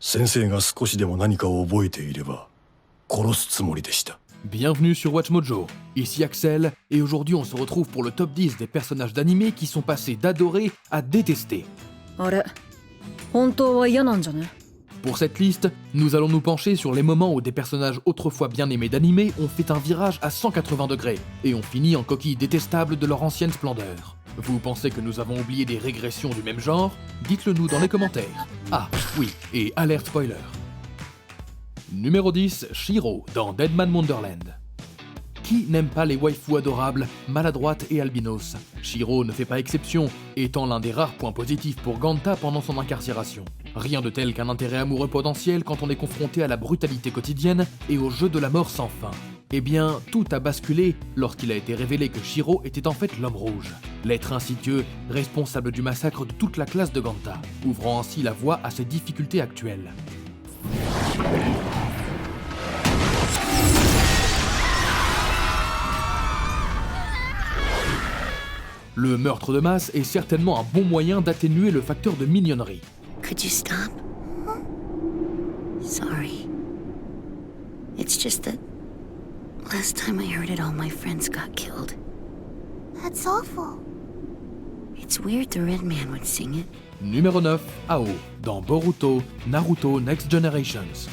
先生が少しでも何かを覚えていれば殺すつもりでした。 Bienvenue sur Watch Mojo, ici Axel, et aujourd'hui on se retrouve pour le top 10 des personnages d'animé qui sont passés d'adorer à détester. あれ、本当は嫌なんじゃね？ Pour cette liste, nous allons nous pencher sur les moments où des personnages autrefois bien aimés d'animé ont fait un virage à 180 degrés et ont fini en coquilles détestables de leur ancienne splendeur. Vous pensez que nous avons oublié des régressions du même genre? Dites-le nous dans les commentaires. Ah, oui, et alerte spoiler. Numéro 10, Shiro dans Deadman Wonderland. Qui n'aime pas les waifus adorables, maladroites et albinos? Shiro ne fait pas exception, étant l'un des rares points positifs pour Ganta pendant son incarcération. Rien de tel qu'un intérêt amoureux potentiel quand on est confronté à la brutalité quotidienne et au jeu de la mort sans fin. Eh bien, tout a basculé lorsqu'il a été révélé que Shiro était en fait l'homme rouge, l'être insidieux, responsable du massacre de toute la classe de Ganta, ouvrant ainsi la voie à ses difficultés actuelles. Le meurtre de masse est certainement un bon moyen d'atténuer le facteur de mignonnerie. Could you stop? Sorry. It's just that last time I heard it, all my friends got killed. That's awful. It's weird the Red Man would sing it. Numéro 9, Ao, dans Boruto, Naruto Next Generations.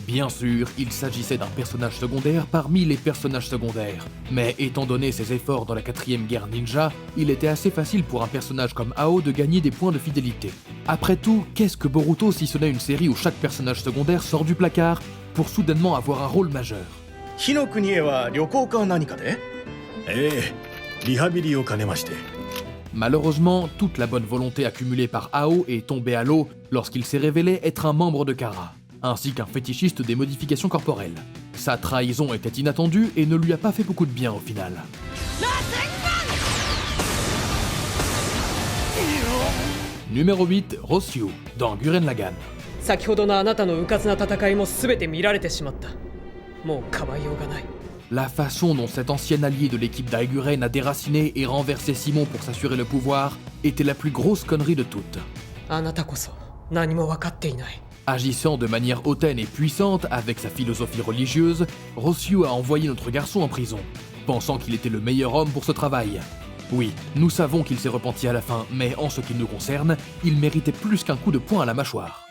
Bien sûr, il s'agissait d'un personnage secondaire parmi les personnages secondaires, mais étant donné ses efforts dans la 4ème guerre ninja, il était assez facile pour un personnage comme Ao de gagner des points de fidélité. Après tout, qu'est-ce que Boruto si ce n'est une série où chaque personnage secondaire sort du placard pour soudainement avoir un rôle majeur? 火の国へは旅行か何かで？ええ、リハビリを兼ねまして。 Malheureusement, toute la bonne volonté accumulée par Ao est tombée à l'eau lorsqu'il s'est révélé être un membre de Kara, ainsi qu'un fétichiste des modifications corporelles. Sa trahison était inattendue et ne lui a pas fait beaucoup de bien au final. Numéro 8, Rossyu, dans Gurren Lagann. 先ほどのあなたの迂闊な戦いも全て見られてしまった。もう構いようがない。 La façon dont cet ancien allié de l'équipe d'Aiguren a déraciné et renversé Simon pour s'assurer le pouvoir était la plus grosse connerie de toutes. あなたこそ何も分かっていない。 Agissant de manière hautaine et puissante avec sa philosophie religieuse, Rossyu a envoyé notre garçon en prison, pensant qu'il était le meilleur homme pour ce travail. Oui, nous savons qu'il s'est repenti à la fin, mais en ce qui nous concerne, il méritait plus qu'un coup de poing à la mâchoire.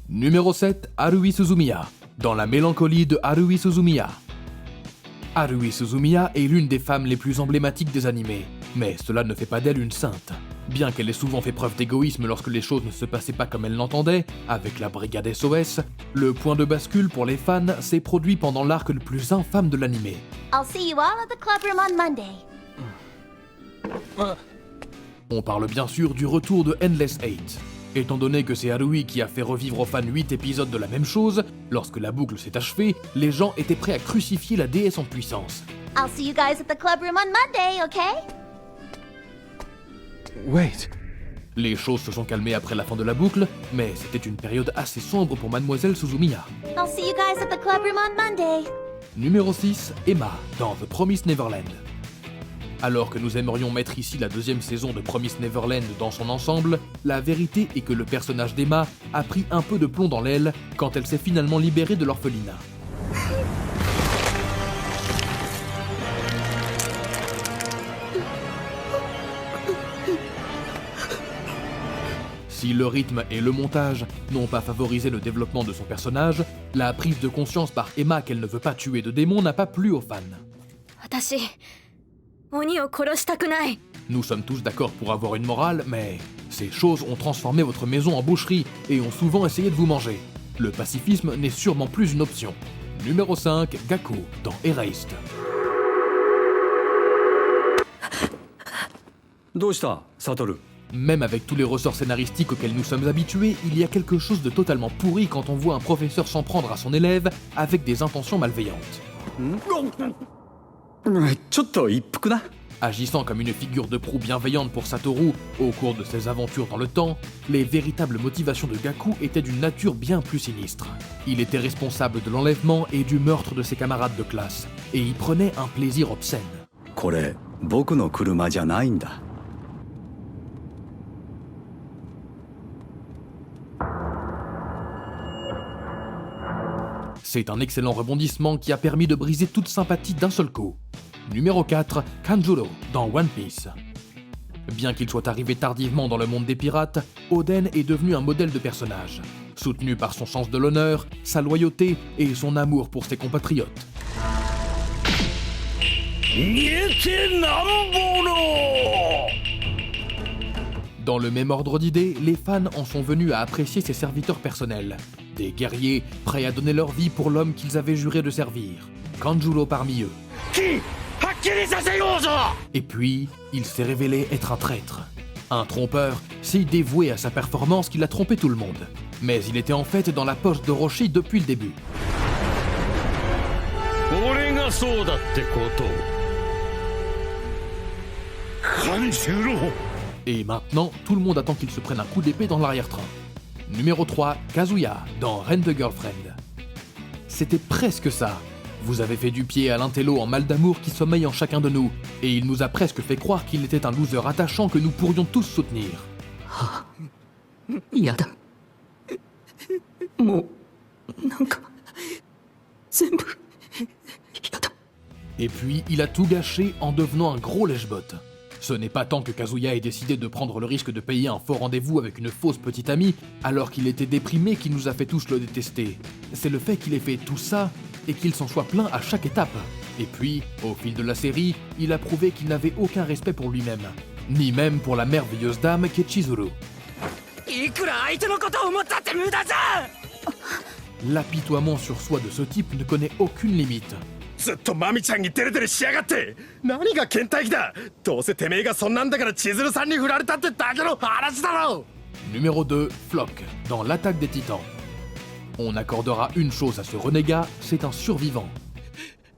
Numéro 7, Harui Suzumiya, dans la mélancolie de Harui Suzumiya. Harui Suzumiya est l'une des femmes les plus emblématiques des animés, mais cela ne fait pas d'elle une sainte. Bien qu'elle ait souvent fait preuve d'égoïsme lorsque les choses ne se passaient pas comme elle l'entendait, avec la brigade SOS, le point de bascule pour les fans s'est produit pendant l'arc le plus infâme de l'animé. I'll see you all at the club room on Monday. On parle bien sûr du retour de Endless Eight. Étant donné que c'est Harui qui a fait revivre aux fans 8 épisodes de la même chose, lorsque la boucle s'est achevée, les gens étaient prêts à crucifier la déesse en puissance. I'll see you guys at the club room on Monday, okay? Wait. Les choses se sont calmées après la fin de la boucle, mais c'était une période assez sombre pour Mademoiselle Suzumiya. I'll see you guys at the club room on Monday. Numéro 6, Emma, dans The Promised Neverland. Alors que nous aimerions mettre ici la 2e saison de Promised Neverland dans son ensemble, la vérité est que le personnage d'Emma a pris un peu de plomb dans l'aile quand elle s'est finalement libérée de l'orphelinat. Si le rythme et le montage n'ont pas favorisé le développement de son personnage, la prise de conscience par Emma qu'elle ne veut pas tuer de démons n'a pas plu aux fans. 私、鬼を殺したくない。 Nous sommes tous d'accord pour avoir une morale, mais ces choses ont transformé votre maison en boucherie et ont souvent essayé de vous manger. Le pacifisme n'est sûrement plus une option. Numéro 5, Gaku, dans Erased. どうしたサトル？ Même avec tous les ressorts scénaristiques auxquels nous sommes habitués, il y a quelque chose de totalement pourri quand on voit un professeur s'en prendre à son élève avec des intentions malveillantes. ちょっと一服な。Agissant comme une figure de proue bienveillante pour Satoru au cours de ses aventures dans le temps, les véritables motivations de Gaku étaient d'une nature bien plus sinistre. Il était responsable de l'enlèvement et du meurtre de ses camarades de classe, et y prenait un plaisir obscène. これ僕の車じゃないんだ。 C'est un excellent rebondissement qui a permis de briser toute sympathie d'un seul coup. Numéro 4, Kanjuro, dans One Piece. Bien qu'il soit arrivé tardivement dans le monde des pirates, Oden est devenu un modèle de personnage, soutenu par son sens de l'honneur, sa loyauté et son amour pour ses compatriotes. Dans le même ordre d'idées, les fans en sont venus à apprécier ses serviteurs personnels, des guerriers prêts à donner leur vie pour l'homme qu'ils avaient juré de servir, Kanjuro parmi eux. Et puis, il s'est révélé être un traître. Un trompeur, si dévoué à sa performance qu'il a trompé tout le monde. Mais il était en fait dans la poche de Roshi depuis le début. Et maintenant, tout le monde attend qu'il se prenne un coup d'épée dans l'arrière-train. Numéro 3, Kazuya, dans Rent the Girlfriend. C'était presque ça. Vous avez fait du pied à l'intello en mal d'amour qui sommeille en chacun de nous, et il nous a presque fait croire qu'il était un loser attachant que nous pourrions tous soutenir. Et puis, il a tout gâché en devenant un gros lèche-bot. Ce n'est pas tant que Kazuya ait décidé de prendre le risque de payer un faux rendez-vous avec une fausse petite amie alors qu'il était déprimé qui nous a fait tous le détester. C'est le fait qu'il ait fait tout ça et qu'il s'en soit plaint à chaque étape. Et puis, au fil de la série, il a prouvé qu'il n'avait aucun respect pour lui-même, ni même pour la merveilleuse dame qu'est Chizuru. L'apitoiement sur soi de ce type ne connaît aucune limite. ずっとマミちゃんにデレデレしやがって何が倦怠期だどうせてめえがそんなんだから千鶴さんに振られたってだけの話だろ Numéro 2, Flock, dans l'attaque des titans. On accordera une chose à ce renégat, c'est un survivant.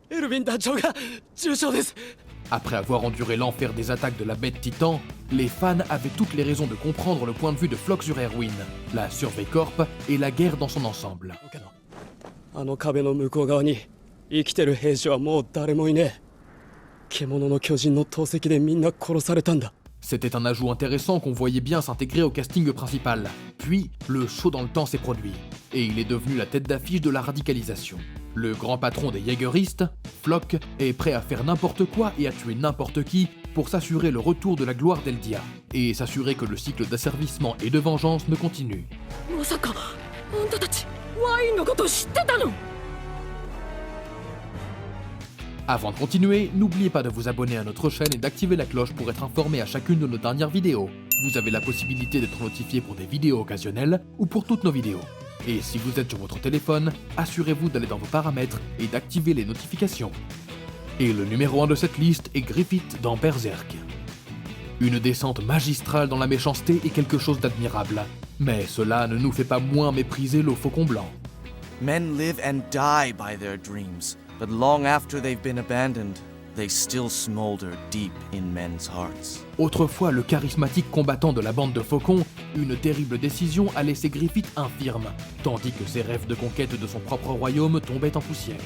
エルヴィン団長が重傷です。 Après avoir enduré l'enfer des attaques de la bête titan, les fans avaient toutes les raisons de comprendre le point de vue de Flock sur Erwin, la Survey Corp et la guerre dans son ensemble. あの壁の向こう側に生きてる兵士はもう誰もいねえ。獣の巨人の投石でみんな殺されたんだ。 C'était un ajout intéressant qu'on voyait bien s'intégrer au casting principal. Puis, le saut dans le temps s'est produit, et il est devenu la tête d'affiche de la radicalisation. Le grand patron des Jägeristes, Flock, est prêt à faire n'importe quoi et à tuer n'importe qui pour s'assurer le retour de la gloire d'Eldia, et s'assurer que le cycle d'asservissement et de vengeance ne continue. Avant de continuer, n'oubliez pas de vous abonner à notre chaîne et d'activer la cloche pour être informé à chacune de nos dernières vidéos. Vous avez la possibilité d'être notifié pour des vidéos occasionnelles ou pour toutes nos vidéos. Et si vous êtes sur votre téléphone, assurez-vous d'aller dans vos paramètres et d'activer les notifications. Et le numéro 1 de cette liste est Griffith dans Berserk. Une descente magistrale dans la méchanceté est quelque chose d'admirable, mais cela ne nous fait pas moins mépriser le Faucon Blanc. Men live and die by their dreams, but long after they've been abandoned, they still smolder deep in men's hearts. Autrefois le charismatique combattant de la bande de Faucons, une terrible décision a laissé Griffith infirme, tandis que ses rêves de conquête de son propre royaume tombaient en poussière,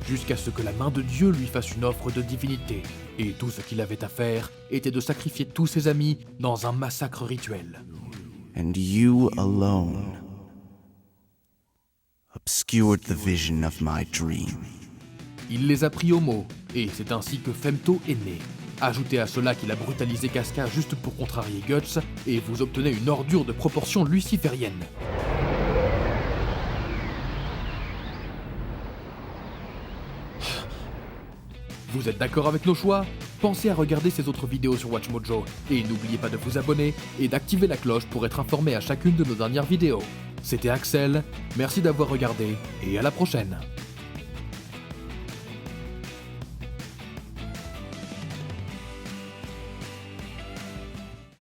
jusqu'à ce que la main de Dieu lui fasse une offre de divinité, et tout ce qu'il avait à faire était de sacrifier tous ses amis dans un massacre rituel. And you alone obscured the vision of my dream. Il les a pris au mot, et c'est ainsi que Femto est né. Ajoutez à cela qu'il a brutalisé Casca juste pour contrarier Guts, et vous obtenez une ordure de proportions lucifériennes. Vous êtes d'accord avec nos choix? Pensez à regarder ces autres vidéos sur WatchMojo, et n'oubliez pas de vous abonner et d'activer la cloche pour être informé à chacune de nos dernières vidéos. C'était Axel, merci d'avoir regardé, et à la prochaine.